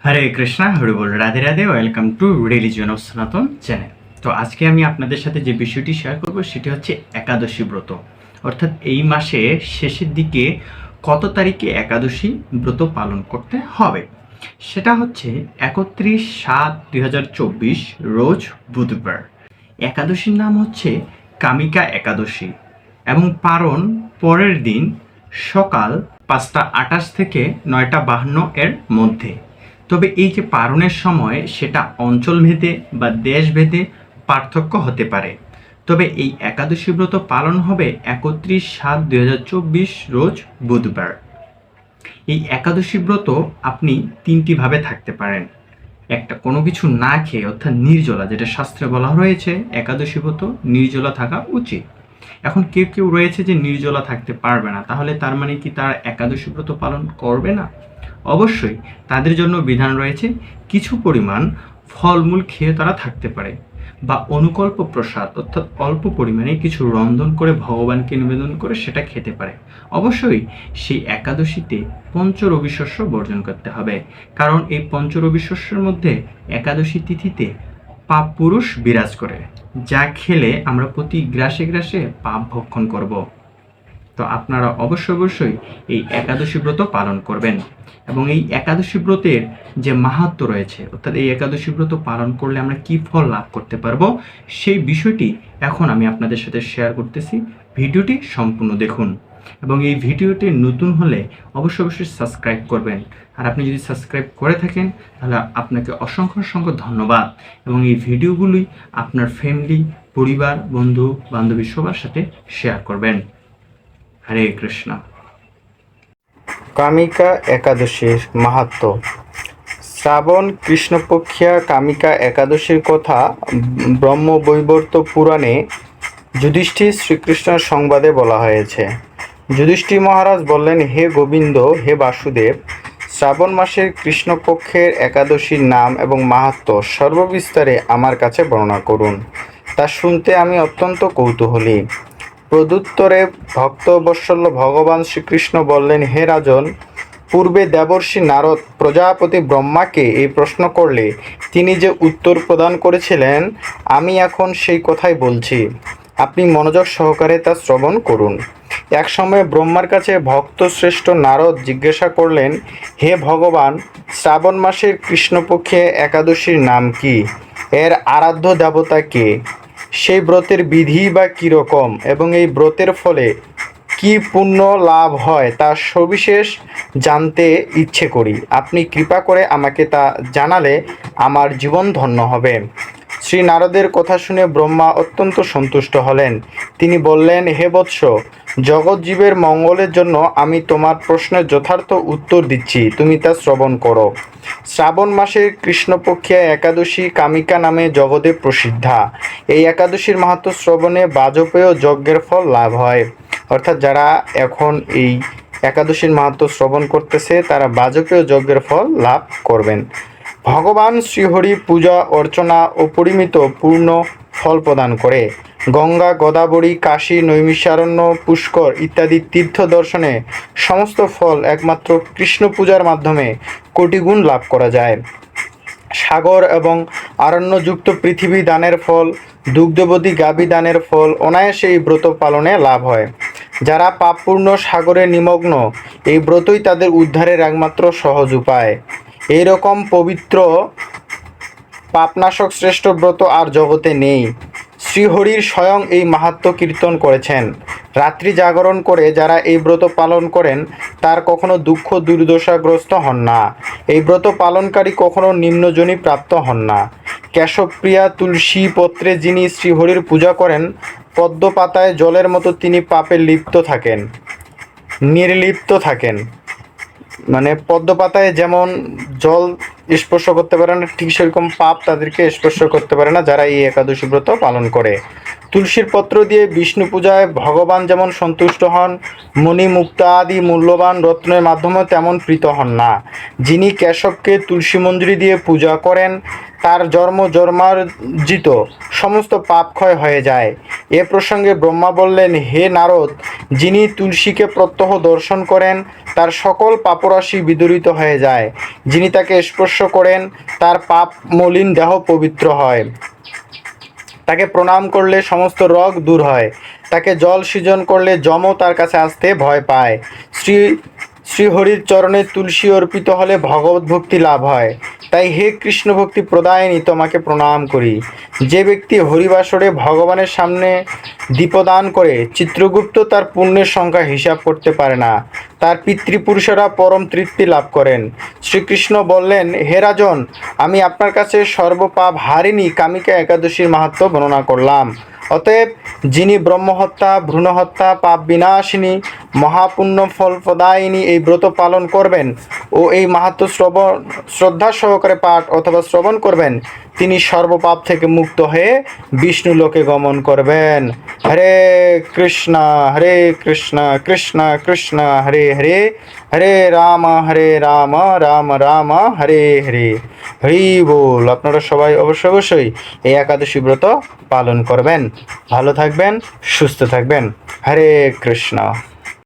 Hare Krishna, Hari ball, Radhe Radhe. Welcome to religion of সনাতন channel. তো আজকে আমি আপনাদের সাথে যে বিষয়টি শেয়ার করব সেটি হচ্ছে একাদশী ব্রত। অর্থাৎ এই মাসে শেষের দিকে কত তারিখে একাদশী ব্রত পালন করতে হবে সেটা হচ্ছে 31/7/2024 রোজ বুধবার। একাদশীর নাম হচ্ছে কামিকা একাদশী এবং পারণ পরের দিন সকাল 5টা 28 থেকে 9টা 52 এর মধ্যে। তবে এই যে পারণের সময় সেটা অঞ্চলভেদে বা দেশভেদে পার্থক্য হতে পারে। তবে এই একাদশী ব্রত পালন হবে 31/7/2024 রোজ বুধবার। এই একাদশী ব্রত আপনি তিনটিভাবে থাকতে পারেন। একটা, কোনো কিছু না খেয়ে অর্থাৎ নির্জলা, যেটা শাস্ত্রে বলা রয়েছে একাদশী ব্রত নির্জলা থাকা উচিত। এখন কেউ কেউ রয়েছে যে নির্জলা থাকতে পারবে না, তাহলে তার মানে কি তারা একাদশী ব্রত পালন করবে না? অবশ্যই তাদের জন্য বিধান রয়েছে, কিছু পরিমাণ ফলমূল খেয়ে তারা থাকতে পারে, বা অনুকল্প প্রসাদ অর্থাৎ অল্প পরিমাণে কিছু রন্ধন করে ভগবানকে নিবেদন করে সেটা খেতে পারে। অবশ্যই সেই একাদশীতে পঞ্চরবি শস্য বর্জন করতে হবে, কারণ এই পঞ্চরবি শস্যের মধ্যে একাদশী তিথিতে পাপ পুরুষ বিরাজ করে, যা খেলে আমরা প্রতি গ্রাসে গ্রাসে পাপ ভক্ষণ করব। তো আপনারা অবশ্যই এই একাদশী ব্রত পালন করবেন। এবং এই একাদশী ব্রতের যে মাহাত্ম্য রয়েছে, অর্থাৎ এই একাদশী ব্রত পালন করলে আমরা কি ফল লাভ করতে পারবো, সেই বিষয়টি এখন আমি আপনাদের সাথে শেয়ার করতেছি। ভিডিওটি সম্পূর্ণ দেখুন এবং এই ভিডিওটি নতুন হলে অবশ্যই সাবস্ক্রাইব করবেন। আর আপনি যদি সাবস্ক্রাইব করে থাকেন তাহলে আপনাকে অসংখ্য ধন্যবাদ। এবং এই ভিডিওগুলি আপনার ফ্যামিলি, পরিবার, বন্ধু বান্ধবী সবার সাথে শেয়ার করবেন। হরে কৃষ্ণ। কামিকা একাদশীর মাহাত্ম্য। শ্রাবণ কৃষ্ণপক্ষিয়া কামিকা একাদশীর কথা ব্রহ্মবৈবর্ত পুরাণে যুধিষ্ঠির শ্রীকৃষ্ণের সংবাদে বলা হয়েছে। যুধিষ্ঠির মহারাজ বললেন, হে গোবিন্দ, হে বাসুদেব, শ্রাবণ মাসের কৃষ্ণপক্ষের একাদশীর নাম এবং মাহাত্ম্য সর্ববিস্তারে আমার কাছে বর্ণনা করুন। তা শুনতে আমি অত্যন্ত কৌতূহলী। প্রত্যুত্তরে ভক্তবৎসল ভগবান শ্রীকৃষ্ণ বললেন, হে রাজন, পূর্বে দেবর্ষি নারদ প্রজাপতি ব্রহ্মাকে এই প্রশ্ন করলে তিনি যে উত্তর প্রদান করেছিলেন, আমি এখন সেই কথাই বলছি। আপনি মনোযোগ সহকারে তা শ্রবণ করুন। এক সময় ব্রহ্মার কাছে ভক্তশ্রেষ্ঠ নারদ জিজ্ঞাসা করলেন, হে ভগবান, শ্রাবণ মাসের কৃষ্ণপক্ষে একাদশীর নাম কি? এর আরাধ্য দেবতা কে? সেই ব্রতের বিধি বা কীরকম এবং এই ব্রতের ফলে কি পুণ্য লাভ হয় তা সবিশেষ জানতে ইচ্ছে করি। আপনি কৃপা করে আমাকে তা জানালে আমার জীবন ধন্য হবে। শ্রী নারদের কথা শুনে ব্রহ্মা অত্যন্ত সন্তুষ্ট হলেন। তিনি বললেন, হে বৎস, জগৎজীবের মঙ্গলের জন্য আমি তোমার প্রশ্নের যথার্থ উত্তর দিচ্ছি, তুমি তা শ্রবণ করো। শ্রাবণ মাসের কৃষ্ণপক্ষিয়া একাদশী কামিকা নামে জগতে প্রসিদ্ধা। এই একাদশীর মাহাত্ম্য শ্রবণে বাজপেয় যজ্ঞের ফল লাভ হয়। অর্থাৎ যারা এখন এই একাদশীর মাহাত্ম্য শ্রবণ করতেছে তারা বাজপেয় যজ্ঞের ফল লাভ করবেন। ভগবান শ্রীহরি পূজা অর্চনা অপরিমিত পূর্ণ ফল প্রদান করে। গঙ্গা, গোদাবরী, কাশী, নৈমিষারণ্য, পুষ্কর ইত্যাদি তীর্থ দর্শনে সমস্ত ফল একমাত্র কৃষ্ণ পূজার মাধ্যমে কোটিগুণ লাভ করা যায়। সাগর এবং আরণ্যযুক্ত পৃথিবী দানের ফল, দুগ্ধবতী গাভী দানের ফল অনায়াসে এই ব্রত পালনে লাভ হয়। যারা পাপপূর্ণ সাগরে নিমগ্ন, এই ব্রতই তাদের উদ্ধারের একমাত্র সহজ উপায়। এই রকম পবিত্র পাপনাশক শ্রেষ্ঠ ব্রত আর জগতে নেই। শ্রীহরির স্বয়ং এই মাহাত্ম্য কীর্তন করেছেন। রাত্রি জাগরণ করে যারা এই ব্রত পালন করেন তার কখনো দুঃখ দুর্দশাগ্রস্ত হন না। এই ব্রত পালনকারী কখনো নিম্নজনী প্রাপ্ত হন না। কেশবপ্রিয়া তুলসী পত্রে যিনি শ্রীহরির পূজা করেন, পদ্ম পাতায় জলের মতো তিনি পাপে নির্লিপ্ত থাকেন। মানে পদ্ম পাতায় যেমন জল স্পর্শ করতে পারে না, ঠিক সেরকম পাপ তাদেরকে স্পর্শ করতে পারে না যারা এই একাদশী ব্রত পালন করে। তুলসীর পত্র দিয়ে বিষ্ণু পূজায় ভগবান যেমন সন্তুষ্ট হন, মণি মুক্তা আদি মূল্যবান রত্নের মাধ্যমে তেমন প্রীত হন না। যিনি কেশবকে তুলসী মঞ্জরি দিয়ে পূজা করেন তার জন্মার্জিত সমস্ত পাপ ক্ষয় হয়ে যায়। এ প্রসঙ্গে ব্রহ্মা বললেন, হে নারদ, যিনি তুলসীকে প্রত্যহ দর্শন করেন তার সকল পাপরাশি বিদূরিত হয়ে যায়। যিনি তাকে স্পর্শ করেন তার পাপ মলিন দেহ পবিত্র হয়। তাকে প্রণাম করলে সমস্ত রোগ দূর হয়। তাকে জল সৃজন করলে যমও তার কাছে আসতে ভয় পায়। শ্রীহরির চরণে তুলসী অর্পিত হলে ভগবত ভক্তি লাভ হয়। তাই হে কৃষ্ণ ভক্তি প্রদায়িনী, তোমাকে প্রণাম করি। যে ব্যক্তি হরিবাসরে ভগবানের সামনে দীপদান করে চিত্রগুপ্ত তার পুণ্যের সংখ্যা হিসাব করতে পারে না। তার পিতৃপুরুষেরা পরম তৃপ্তি লাভ করেন। শ্রীকৃষ্ণ বললেন, হে রাজন, আমি আপনার কাছে সর্বপাপ হারিণী কামিকা একাদশীর মাহাত্ম্য বর্ণনা করলাম। অতএব যিনি ব্রহ্মহত্যা, ভ্রূণহত্যা, পাপ বিনাশিনী, মহাপুণ্য ফলপ্রদায়িনী এই ব্রত পালন করবেন ও এই মাহাত্ম্য শ্রদ্ধা সহকারে পাঠ অথবা শ্রবণ করবেন, তিনি সর্বপাপ থেকে মুক্ত হয়ে বিষ্ণু লোকে গমন করবেন। হরে কৃষ্ণ কৃষ্ণ কৃষ্ণ হরে হরে, হরে রাম রাম রাম হরে হরে। হরি বল। আপনারা সবাই অবশ্যই এই একাদশী ব্রত পালন করবেন। ভালো থাকবেন, সুস্থ থাকবেন। হরে কৃষ্ণ।